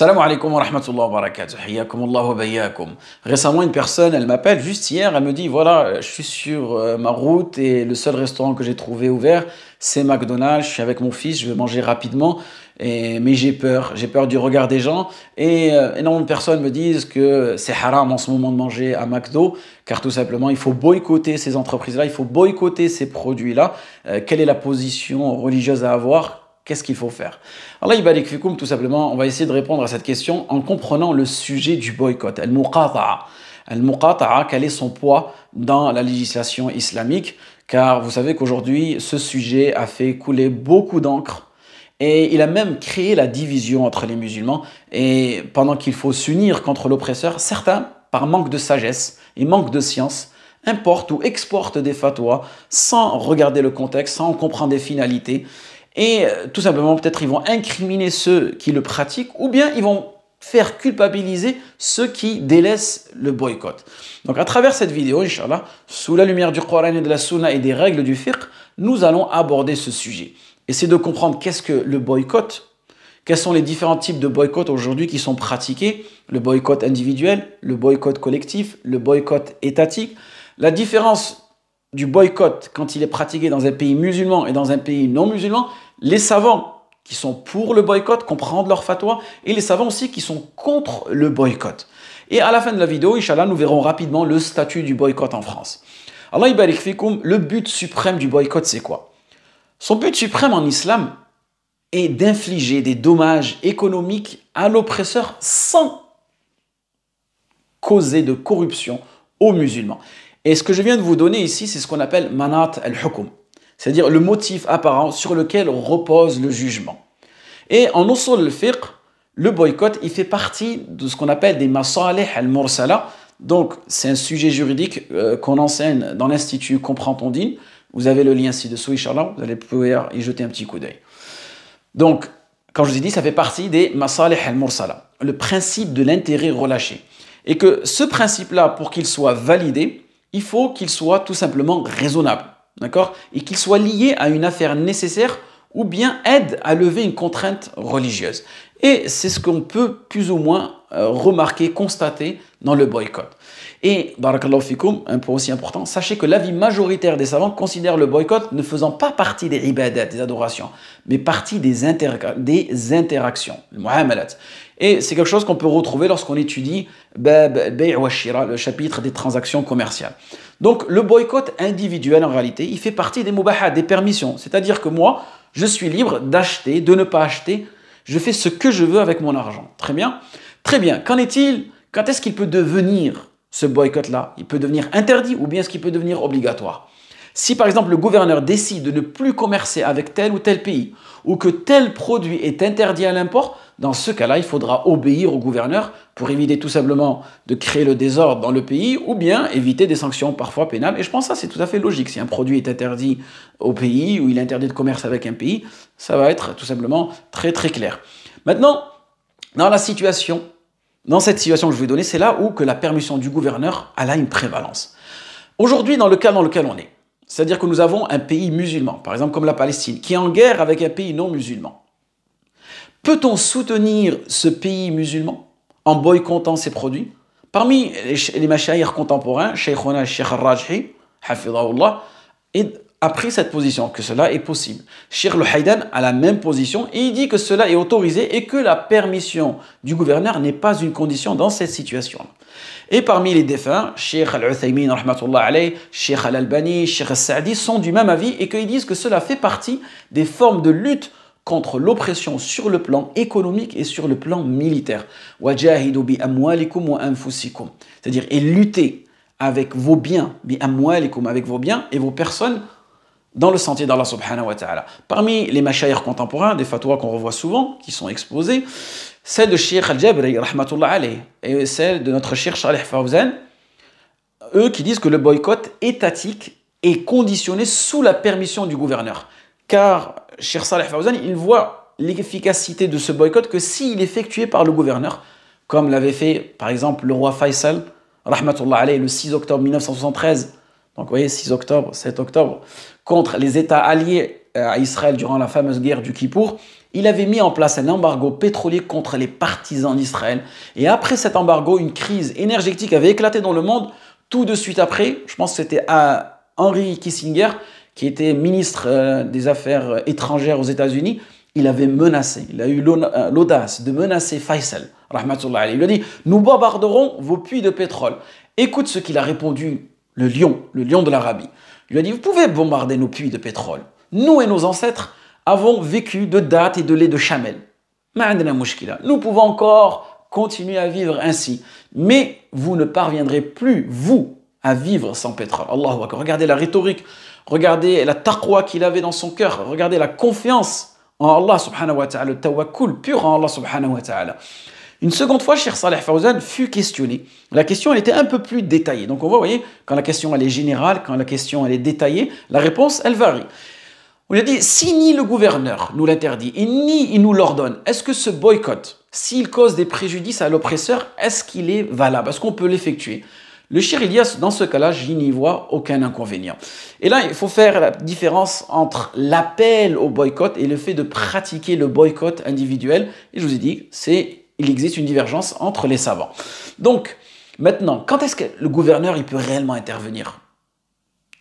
Salam alaikum wa rahmatullahi wa barakatuh. Hayyakum Allah wa bayyakum. Récemment, une personne, elle m'appelle juste hier, elle me dit voilà, je suis sur ma route et le seul restaurant que j'ai trouvé ouvert, c'est McDonald's. Je suis avec mon fils, je vais manger rapidement, mais j'ai peur du regard des gens. Et énormément de personnes me disent que c'est haram en ce moment de manger à McDo, car tout simplement, il faut boycotter ces entreprises-là, il faut boycotter ces produits-là. Quelle est la position religieuse à avoir? Qu'est-ce qu'il faut faire? Allah yabarik fikoum, tout simplement, on va essayer de répondre à cette question en comprenant le sujet du boycott. Al-muqata'a. Al-muqata'a, quel est son poids dans la législation islamique? Car vous savez qu'aujourd'hui, ce sujet a fait couler beaucoup d'encre et il a même créé la division entre les musulmans. Et pendant qu'il faut s'unir contre l'oppresseur, certains, par manque de sagesse et manque de science, importent ou exportent des fatwas sans regarder le contexte, sans comprendre des finalités. Et tout simplement, peut-être ils vont incriminer ceux qui le pratiquent ou bien ils vont faire culpabiliser ceux qui délaissent le boycott. Donc à travers cette vidéo, Inch'Allah, sous la lumière du Coran et de la Sunna et des règles du fiqh, nous allons aborder ce sujet. Essayer de comprendre qu'est-ce que le boycott, quels sont les différents types de boycott aujourd'hui qui sont pratiqués, le boycott individuel, le boycott collectif, le boycott étatique, la différence du boycott quand il est pratiqué dans un pays musulman et dans un pays non musulman, les savants qui sont pour le boycott comprennent leur fatwa et les savants aussi qui sont contre le boycott. Et à la fin de la vidéo, Inch'Allah, nous verrons rapidement le statut du boycott en France. Allah yabarik fikoum, le but suprême du boycott, c'est quoi? Son but suprême en islam est d'infliger des dommages économiques à l'oppresseur sans causer de corruption aux musulmans. Et ce que je viens de vous donner ici, c'est ce qu'on appelle manat al-hukum, c'est-à-dire le motif apparent sur lequel repose le jugement. Et en usul al-fiqh, le boycott, il fait partie de ce qu'on appelle des masalih al-mursala. Donc, c'est un sujet juridique qu'on enseigne dans l'Institut Comprends ton dîn. Vous avez le lien ci-dessous, Inch'Allah, vous allez pouvoir y jeter un petit coup d'œil. Donc, quand je vous ai dit, ça fait partie des masalih al-mursala, le principe de l'intérêt relâché. Et que ce principe-là, pour qu'il soit validé, il faut qu'il soit tout simplement raisonnable, d'accord? Et qu'il soit lié à une affaire nécessaire ou bien aide à lever une contrainte religieuse. Et c'est ce qu'on peut plus ou moins remarquer, constater dans le boycott. Et, barakallahu fikoum, un point aussi important, sachez que l'avis majoritaire des savants considère le boycott ne faisant pas partie des ibadat, des adorations, mais partie des interactions, le muamalat. Et c'est quelque chose qu'on peut retrouver lorsqu'on étudie Bab Bay' wa Shira, le chapitre des transactions commerciales. Donc le boycott individuel en réalité, il fait partie des mubahat, des permissions. C'est-à-dire que moi, je suis libre d'acheter, de ne pas acheter. Je fais ce que je veux avec mon argent. Très bien. Très bien. Qu'en est-il? Quand est-ce qu'il peut devenir ce boycott-là? Il peut devenir interdit ou bien est-ce qu'il peut devenir obligatoire? Si par exemple le gouverneur décide de ne plus commercer avec tel ou tel pays ou que tel produit est interdit à l'import, dans ce cas-là, il faudra obéir au gouverneur pour éviter tout simplement de créer le désordre dans le pays ou bien éviter des sanctions parfois pénales. Et je pense que ça, c'est tout à fait logique. Si un produit est interdit au pays ou il est interdit de commerce avec un pays, ça va être tout simplement très très clair. Maintenant, dans cette situation que je vais donner, c'est là où que la permission du gouverneur a une prévalence. Aujourd'hui, dans le cas dans lequel on est, c'est-à-dire que nous avons un pays musulman, par exemple comme la Palestine, qui est en guerre avec un pays non musulman. Peut-on soutenir ce pays musulman en boycottant ses produits? Parmi les mashayikh contemporains, Shaykhuna Sheikh al-Rajhi, hafidhahullah, a pris cette position, que cela est possible. Sheikh al-Haydan a la même position et il dit que cela est autorisé et que la permission du gouverneur n'est pas une condition dans cette situation. Et parmi les défunts, Sheikh al-Uthaymin, rahmatullah alayh, Sheikh al-Albani, Sheikh al-Sa'di sont du même avis et qu'ils disent que cela fait partie des formes de lutte contre l'oppression sur le plan économique et sur le plan militaire. Wajahidu bi amwalikum wa anfusikum. C'est-à-dire, et lutter avec vos biens, bi amwalikum, avec vos biens et vos personnes dans le sentier d'Allah subhanahu wa ta'ala. Parmi les mashayikh contemporains, des fatwas qu'on revoit souvent, qui sont exposés, celle de Sheikh al-Jabri, rahmatullah alayh, et celle de notre Sheikh Salih Fawzan, eux qui disent que le boycott étatique est conditionné sous la permission du gouverneur. Car Sheikh Salih Fawzan, il voit l'efficacité de ce boycott que s'il est effectué par le gouverneur, comme l'avait fait par exemple le roi Faisal, rahmatullah alayh, le 6 octobre 1973, donc vous voyez 6 octobre, 7 octobre, contre les États alliés à Israël durant la fameuse guerre du Kippour, il avait mis en place un embargo pétrolier contre les partisans d'Israël. Et après cet embargo, une crise énergétique avait éclaté dans le monde. Tout de suite après, je pense que c'était à Henry Kissinger, qui était ministre des Affaires étrangères aux États-Unis, il avait menacé, il a eu l'audace de menacer Faisal, rahmatullah alayhi. Il lui a dit, nous bombarderons vos puits de pétrole. Écoute ce qu'il a répondu, le lion de l'Arabie. Il lui a dit, vous pouvez bombarder nos puits de pétrole. Nous et nos ancêtres avons vécu de dattes et de lait de chamel. Nous pouvons encore continuer à vivre ainsi. Mais vous ne parviendrez plus, vous, à vivre sans pétrole. Allahu Akbar. Regardez la rhétorique, regardez la taqwa qu'il avait dans son cœur, regardez la confiance en Allah subhanahu wa ta'ala, le tawakkul pur en Allah subhanahu wa ta'ala. Une seconde fois, Cheikh Saleh Fawzan fut questionné. La question, elle était un peu plus détaillée. Donc on voit, vous voyez, quand la question elle est générale, quand la question elle est détaillée, la réponse, elle varie. On lui a dit, si ni le gouverneur nous l'interdit, et ni il nous l'ordonne, est-ce que ce boycott, s'il cause des préjudices à l'oppresseur, est-ce qu'il est valable? Est-ce qu'on peut l'effectuer? Le Cheikh Ilyas, dans ce cas-là, je n'y vois aucun inconvénient. Et là, il faut faire la différence entre l'appel au boycott et le fait de pratiquer le boycott individuel. Et je vous ai dit, il existe une divergence entre les savants. Donc, maintenant, quand est-ce que le gouverneur il peut réellement intervenir?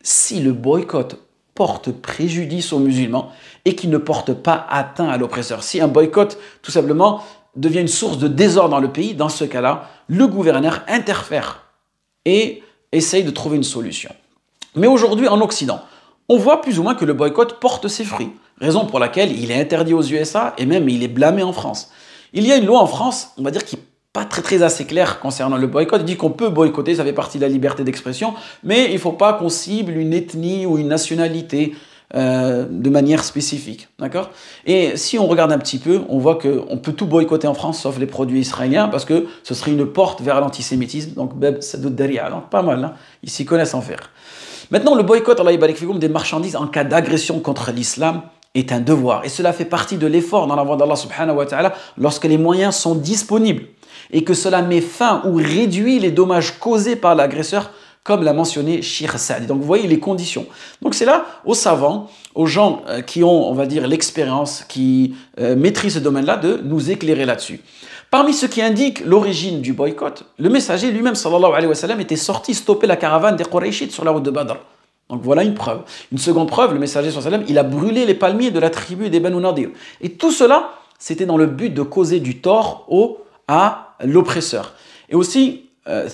Si le boycott porte préjudice aux musulmans et qui ne porte pas atteint à l'oppresseur. Si un boycott, tout simplement, devient une source de désordre dans le pays, dans ce cas-là, le gouverneur interfère et essaye de trouver une solution. Mais aujourd'hui, en Occident, on voit plus ou moins que le boycott porte ses fruits, raison pour laquelle il est interdit aux USA et même il est blâmé en France. Il y a une loi en France, on va dire, qui n'est pas très assez claire concernant le boycott. Il dit qu'on peut boycotter, ça fait partie de la liberté d'expression, mais il ne faut pas qu'on cible une ethnie ou une nationalité de manière spécifique. D'accord? Et si on regarde un petit peu, on voit qu'on peut tout boycotter en France, sauf les produits israéliens, parce que ce serait une porte vers l'antisémitisme. Donc, pas mal, hein? Ils s'y connaissent en faire. Maintenant, le boycott, Allah yabarik fikoum, des marchandises en cas d'agression contre l'islam est un devoir. Et cela fait partie de l'effort dans la voie d'Allah subhanahu wa ta'ala lorsque les moyens sont disponibles et que cela met fin ou réduit les dommages causés par l'agresseur, comme l'a mentionné Cheikh Saadi. Donc vous voyez les conditions. Donc c'est là aux savants, aux gens qui ont, on va dire, l'expérience, qui maîtrisent ce domaine-là, de nous éclairer là-dessus. Parmi ceux qui indiquent l'origine du boycott, le messager lui-même, sallallahu alayhi wa sallam, était sorti stopper la caravane des Qurayshites sur la route de Badr. Donc voilà une preuve. Une seconde preuve, le messager sallallahu alayhi wa sallam, il a brûlé les palmiers de la tribu des Banu Nadir. Et tout cela, c'était dans le but de causer du tort à l'oppresseur. Et aussi,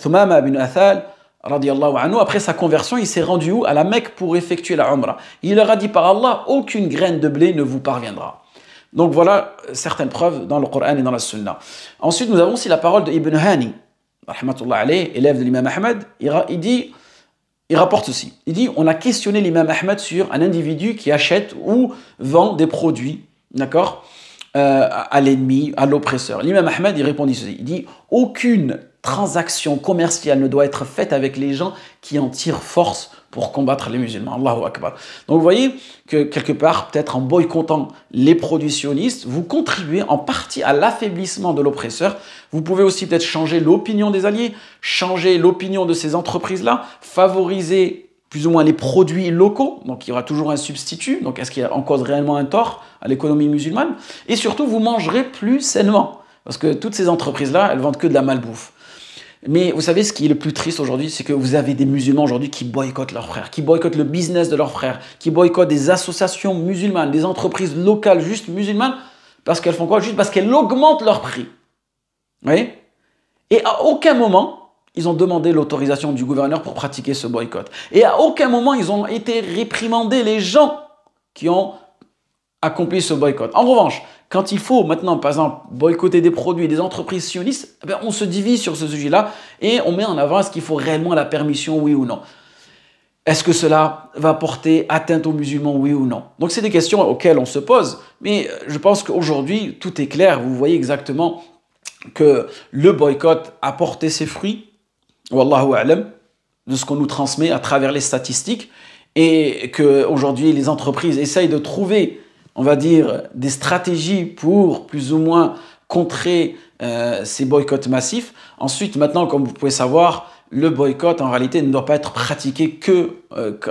Thumama bin Athal, radiyallahu anhu, après sa conversion, il s'est rendu où? À la Mecque pour effectuer la Umrah. Il leur a dit par Allah, aucune graine de blé ne vous parviendra. Donc voilà certaines preuves dans le Coran et dans la Sunna. Ensuite, nous avons aussi la parole de Ibn Hani, rahmatullah alayhi, élève de l'imam Ahmed. Il rapporte ceci. Il dit, on a questionné l'imam Ahmed sur un individu qui achète ou vend des produits, d'accord, à l'ennemi, à l'oppresseur. L'imam Ahmed, il répondit ceci. Il dit, aucune transaction commerciale ne doit être faite avec les gens qui en tirent force pour combattre les musulmans. Allahu Akbar. Donc vous voyez que quelque part, peut-être en boycottant les produits sionistes, vous contribuez en partie à l'affaiblissement de l'oppresseur. Vous pouvez aussi peut-être changer l'opinion des alliés, changer l'opinion de ces entreprises-là, favoriser plus ou moins les produits locaux, donc il y aura toujours un substitut, donc est-ce qu'il y a en cause réellement un tort à l'économie musulmane? Et surtout, vous mangerez plus sainement, parce que toutes ces entreprises-là, elles vendent que de la malbouffe. Mais vous savez, ce qui est le plus triste aujourd'hui, c'est que vous avez des musulmans aujourd'hui qui boycottent leurs frères, qui boycottent le business de leurs frères, qui boycottent des associations musulmanes, des entreprises locales juste musulmanes, parce qu'elles font quoi? Juste parce qu'elles augmentent leur prix. Vous voyez? Et à aucun moment, ils ont demandé l'autorisation du gouverneur pour pratiquer ce boycott. Et à aucun moment, ils ont été réprimandés, les gens qui ont accompli ce boycott. En revanche, quand il faut maintenant, par exemple, boycotter des produits, des entreprises sionistes, eh bien, on se divise sur ce sujet-là et on met en avant est-ce qu'il faut réellement la permission, oui ou non. Est-ce que cela va porter atteinte aux musulmans, oui ou non? Donc c'est des questions auxquelles on se pose, mais je pense qu'aujourd'hui, tout est clair. Vous voyez exactement que le boycott a porté ses fruits, wallahu a'lam, de ce qu'on nous transmet à travers les statistiques, et qu'aujourd'hui, les entreprises essayent de trouver, on va dire, des stratégies pour plus ou moins contrer ces boycotts massifs. Ensuite, maintenant, comme vous pouvez savoir, le boycott, en réalité, ne doit pas être pratiqué que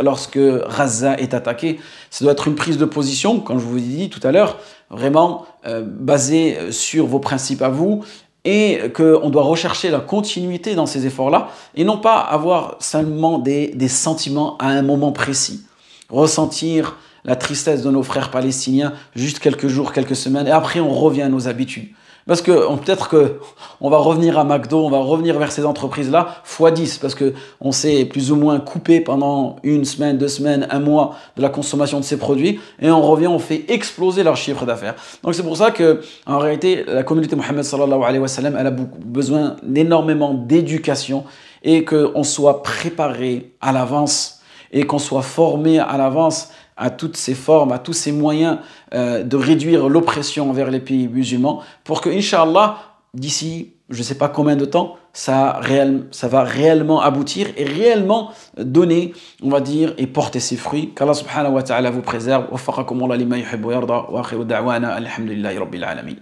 lorsque Gaza est attaqué. Ça doit être une prise de position, comme je vous ai dit tout à l'heure, vraiment basée sur vos principes à vous, et qu'on doit rechercher la continuité dans ces efforts-là, et non pas avoir seulement des sentiments à un moment précis. Ressentir la tristesse de nos frères palestiniens juste quelques jours, quelques semaines, et après on revient à nos habitudes. Parce que peut-être qu'on va revenir à McDo, on va revenir vers ces entreprises-là x10, parce qu'on s'est plus ou moins coupé pendant une semaine, 2 semaines, un mois de la consommation de ces produits, et on revient, on fait exploser leur chiffre d'affaires. Donc c'est pour ça que, en réalité, la communauté Mohammed sallallahu alayhi wa sallam, elle a besoin d'énormément d'éducation, et qu'on soit préparé à l'avance, et qu'on soit formé à l'avance à toutes ces formes, à tous ces moyens de réduire l'oppression envers les pays musulmans, pour que, Inch'Allah, d'ici je ne sais pas combien de temps, ça va réellement aboutir et réellement donner, on va dire, et porter ses fruits. Qu'Allah subhanahu wa ta'ala vous préserve. Wa faqakum Allah lima yuhibbu wa yarda. Wa akhiru da'wana alhamdulillahi rabbil alamin.